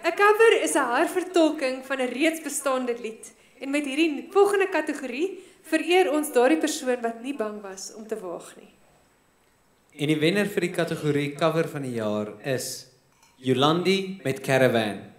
'n cover is 'n hervertolking van 'n reeds bestaande lied. En met hierdie volgende kategorie vereer ons daardie persoon wat nie bang was om te waag nie. En die wenner vir die kategorie cover van die jaar is Yolandi met Caravan.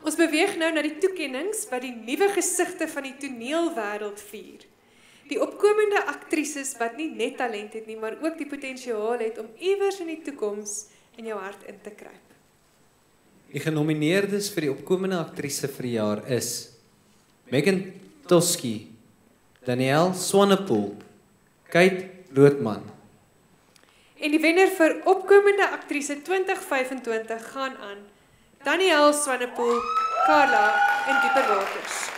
Ons beweeg nou na die toekennings wat die nuwe gesigte van die toneelwêreld vier. Die opkomende aktrises wat nie net talent het nie, maar ook die potensiaal het om iewers in die toekoms in jou hart in te kruip. Die genomineerdes vir die opkomende aktrise vir die jaar is Megan Toski, Danielle Swanepoel, Kate Roodman. En die wenner vir opkomende aktrise 2025 gaan aan Danielle Swanepoel, Carla in Dieper Waters.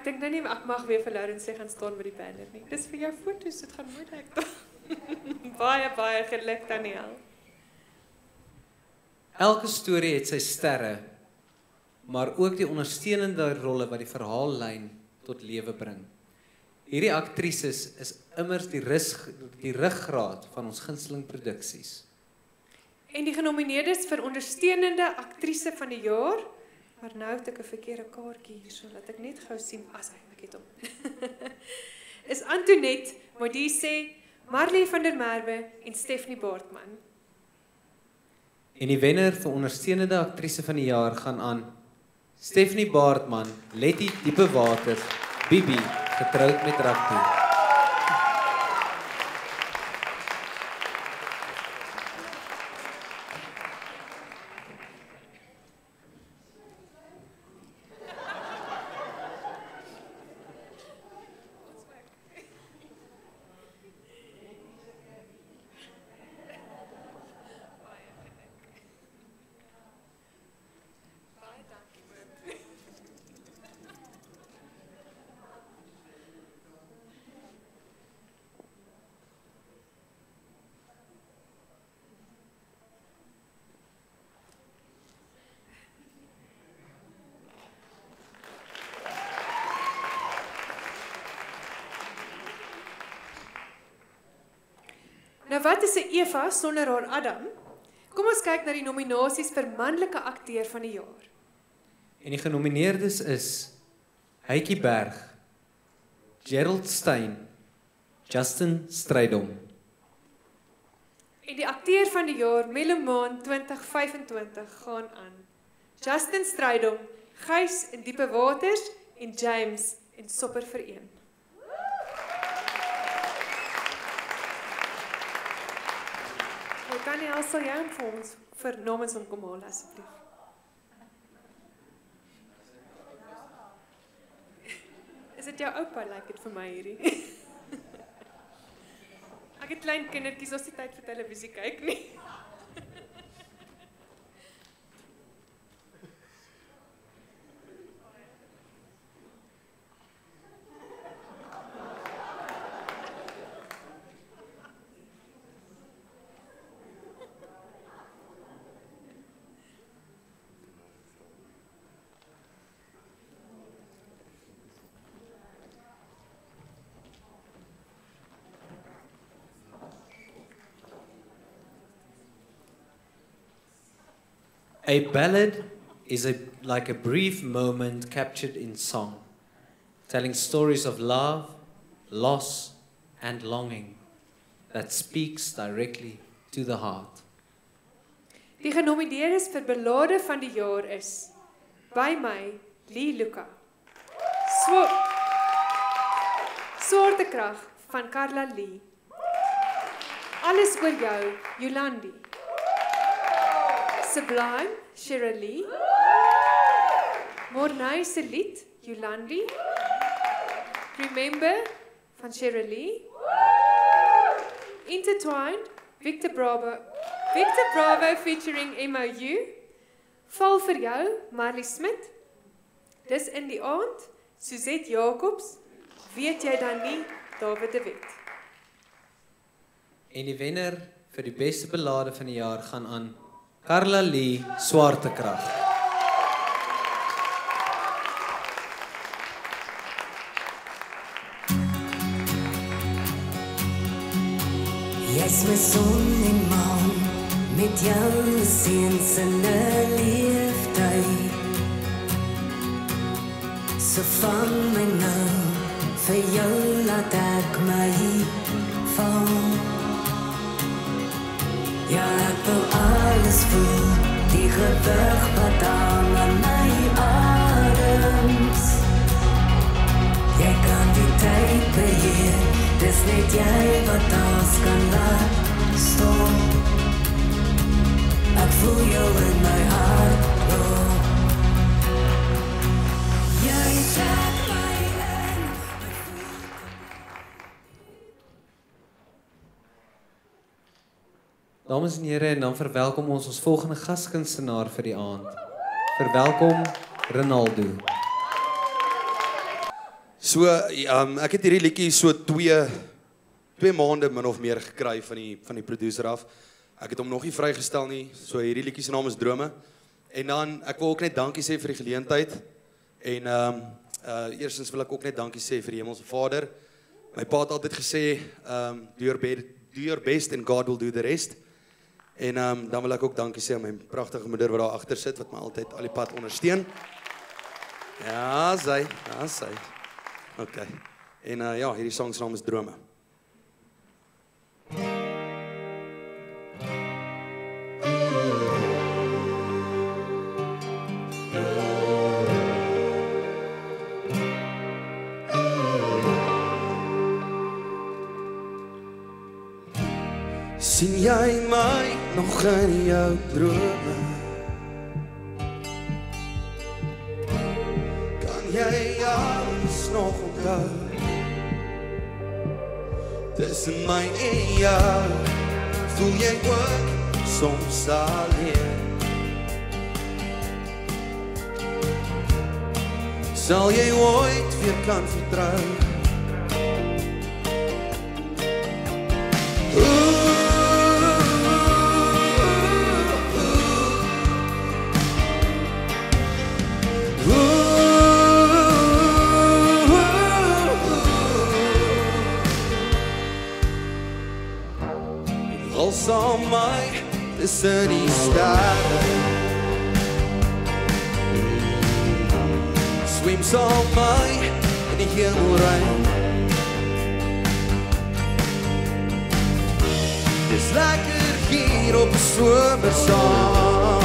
Ek dink nou nie ek mag weer vir Lawrence sê gaan staan by die banner nie. Dis vir jou foto's, dit gaan mooi lyk tog. baie geluk Danielle. Elke storie het sy sterre, maar ook die ondersteunende rolle wat die verhaallyn tot lewe bring. Hierdie aktrises is immers die ruggraat van ons gunsteling produksies. En die genomineerdes vir ondersteunende aktrise van die jaar, maar nou het ek 'n verkeerde kaartjie hier, so laat ek net gou sien as ek het hom. is Antoinette Modise, Marley van der Merwe en Stephanie Baartman. En die wenner vir ondersteunende aktrise van die jaar gaan aan Stephanie Baartman, Letty Diepe Waters, Bibi, getroud met rugby. Nou wat is 'n Eva sonder haar Adam? Kom ons kyk na die nominasies vir manlike akteur van die jaar. En die genomineerdes is Heitjie Berg, Gerald Stein, Justin Strydom. En die akteur van die jaar Melomaan 2025 gaan aan Justin Strydom, Gys in Diepe Waters en James in Sopper vir een. Daniel, sal jy hom vir ons vir namens hom kom haal asseblief? Is dit jou oupa, lyk dit vir my hierdie? Ek het klein kindertjies, ons het tyd vir televisie kyk nie. A ballad is like a brief moment captured in song, telling stories of love, loss, and longing that speaks directly to the heart. Die genomineerdes vir belade van die jaar is By my, Lee Luca. Swaartekrag van Carla Lee. Alles oor jou, Yolandi. Sublime, Cheryl Lee. Mornay se lied, Yolandi. Remember, van Cheryl Lee. Intertwined, Victor Bravo featuring MOU. Val vir jou, Marley Smit. Dis in die aand, Suzette Jacobs. Weet jy dan nie, David de Wet. En die wenner vir die beste belade van die jaar gaan aan Carla Lee, Swaartekrag. Jy's my son en maan, met jou seuns in 'n leeftyd. So van my nou, vir jou laat ek my val. Ja, ek wil alles voel, die gewig wat aan my adems. Jy kan die tyd beheer, dis net jy wat alles kan laat staan. Ek voel jou in my hart, oh. Jy trek my in. Dames en here, en dan verwelkom ons volgende gaskunstenaar vir die aand. Verwelkom Ronaldo. So, ek het hierdie liedjie so 2 maande min of meer gekry van die producer af. Ek het hom nog nie vrygestel nie, so hierdie liedjie se naam is Drome. En dan, ek wil ook net dankie sê vir die geleentheid. En eerstens wil ek ook net dankie sê vir die Hemelse Vader. My pa het altyd gesê, do your best and God will do the rest. En dan wil ek ook dankie sê aan my pragtige moeder wat daar agter sit, wat my altyd al die pad ondersteun. Ja, sy. Ok. En ja, hierdie song se naam is Drome. Sien jy my nog in jou drome? Kan jy alles nog onthou? Tussen my en jou voel jy ook soms alleen. Sal jy ooit weer kan vertrou? Sal my tussen die sterre Swem sal my in die hemelruim Dis lekker hier op 'n somersaand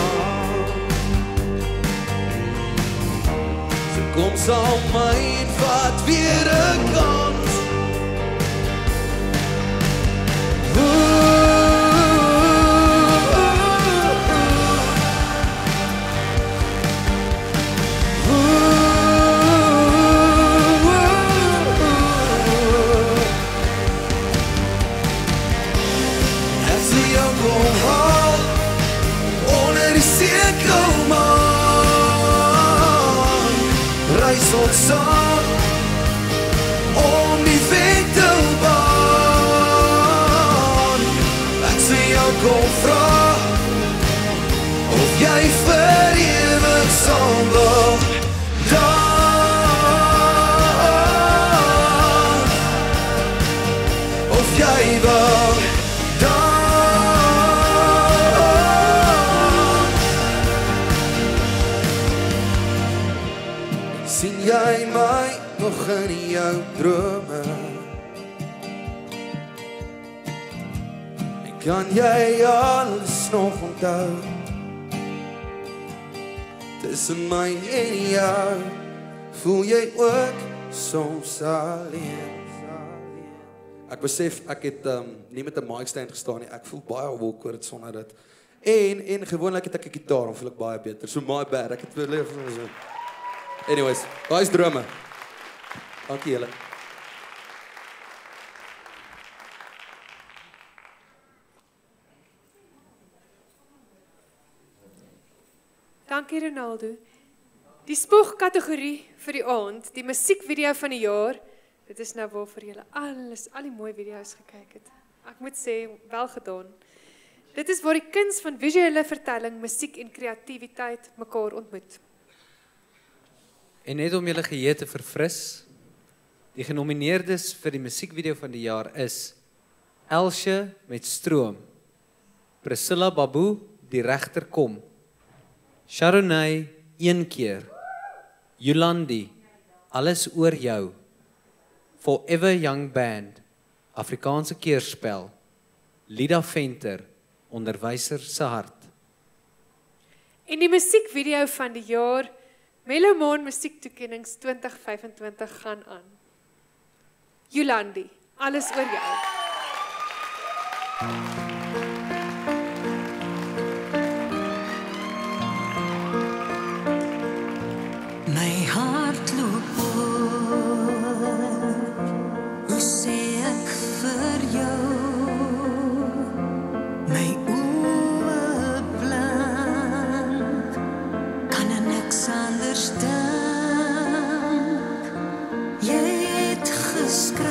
So kom sal my en vat weer 'n kans Ons saam om die wentelbaan Ek sê jou kom vra of jy vir ewig sal wil dan of jy wil dan nog in jou drome. En kan jy alles nog onthou? Tussen my en jou voel jy ook soms alleen. Ek besef ek het nie met 'n mic stand gestaan nie. Ek voel baie awkward sonder dit. En gewoonlik het ek 'n gitaar, dan voel ek baie beter. So my bad. Ek het verleef so. Anyways, daai is drome. Dankie julle. Dankie Ronaldo. Die spoegkategorie vir die aand, die musiekvideo van die jaar. Dit is nou waarvoor julle al die mooi video's gekyk het. Ek moet sê, wel gedaan. Dit is waar die kuns van visuele vertelling, musiek en kreatiwiteit mekaar ontmoet. En net om julle geheue te verfris, die genomineerdes vir die musiekvideo van die jaar is Elsje met Stroom, Priscilla Babu, Die Regter Kom, Sharonay, Een Keer, Yolandi, Alles Oor Jou, Forever Young Band, Afrikaanse Keerspel, Lida Venter, Onderwyser se Hart. En die musiekvideo van die jaar, Melomaan Musiektoekennings 2025 gaan aan. Yolandi, Alles Oor Jou. My hart loop oor, hoe sê ek vir jou? My oë blank, kan aan niks anders dink. Jy het geskryf,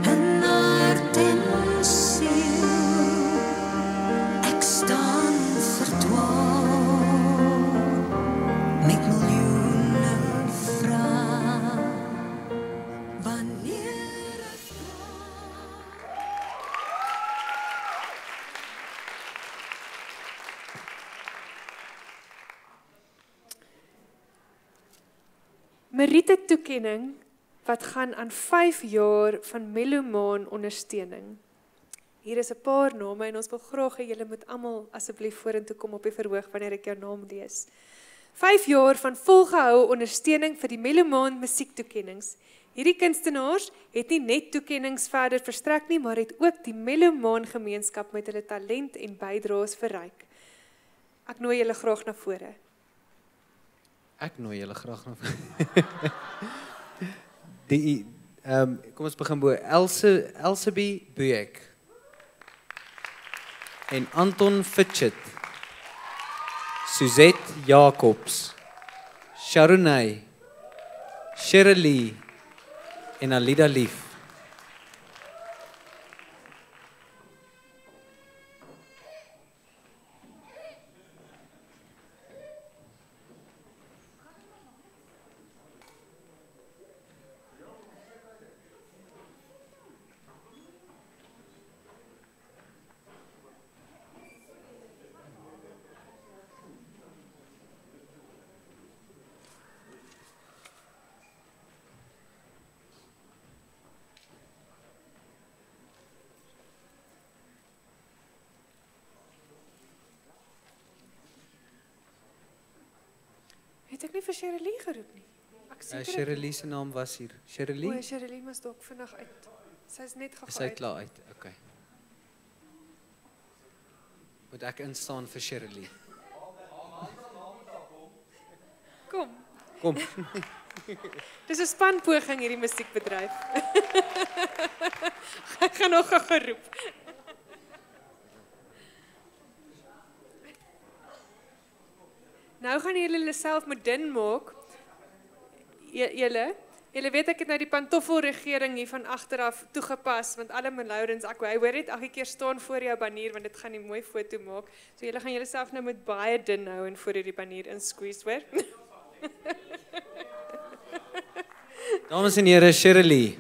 in hart en siel, ek staan verdwaal, met miljoene vrae, wanneer ek Meriete toekenning wat gaan aan 5 jaar van Melomaan ondersteuning. Hier is 'n paar name en ons wil graag hê julle moet almal asseblief vorentoe kom op die verhoog wanneer ek jou naam lees. 5 jaar van volgehoue ondersteuning vir die Melomaan musiektoekennings. Hierdie kunstenaars het nie net toekennings verder verstrek nie, maar het ook die Melomaan gemeenskap met hulle talent en bydraes verryk. Ek nooi julle graag na vore. Ek nooi julle graag na kom ons begin bo. Elsebie Buek en Anton Fitchett, Suzette Jacobs, Sharonay, Shirley en Alida Lief. Het ek nie vir Shirley geroep nie? Ek seker Shirley se naam was hier. Shirley? O, Shirley moes dalk vinnig uit. Sy is net gegaan. Is hy klaar uit? Okay. Moet ek instaan vir Shirley? Kom. Kom. Dis 'n spanpoging hierdie musiekbedryf. Ek gaan nog geroep. Nou gaan julle self moet din maak. Julle weet ek het nou die pantoffelregering hier van agteraf toegepas want alle Lourens ek hoor net elke keer staan voor jou banier want dit gaan 'n mooi foto maak. So julle gaan julleself nou met baie din hou en voor hierdie banier insqueeze hoor. Dames en here, Shirley.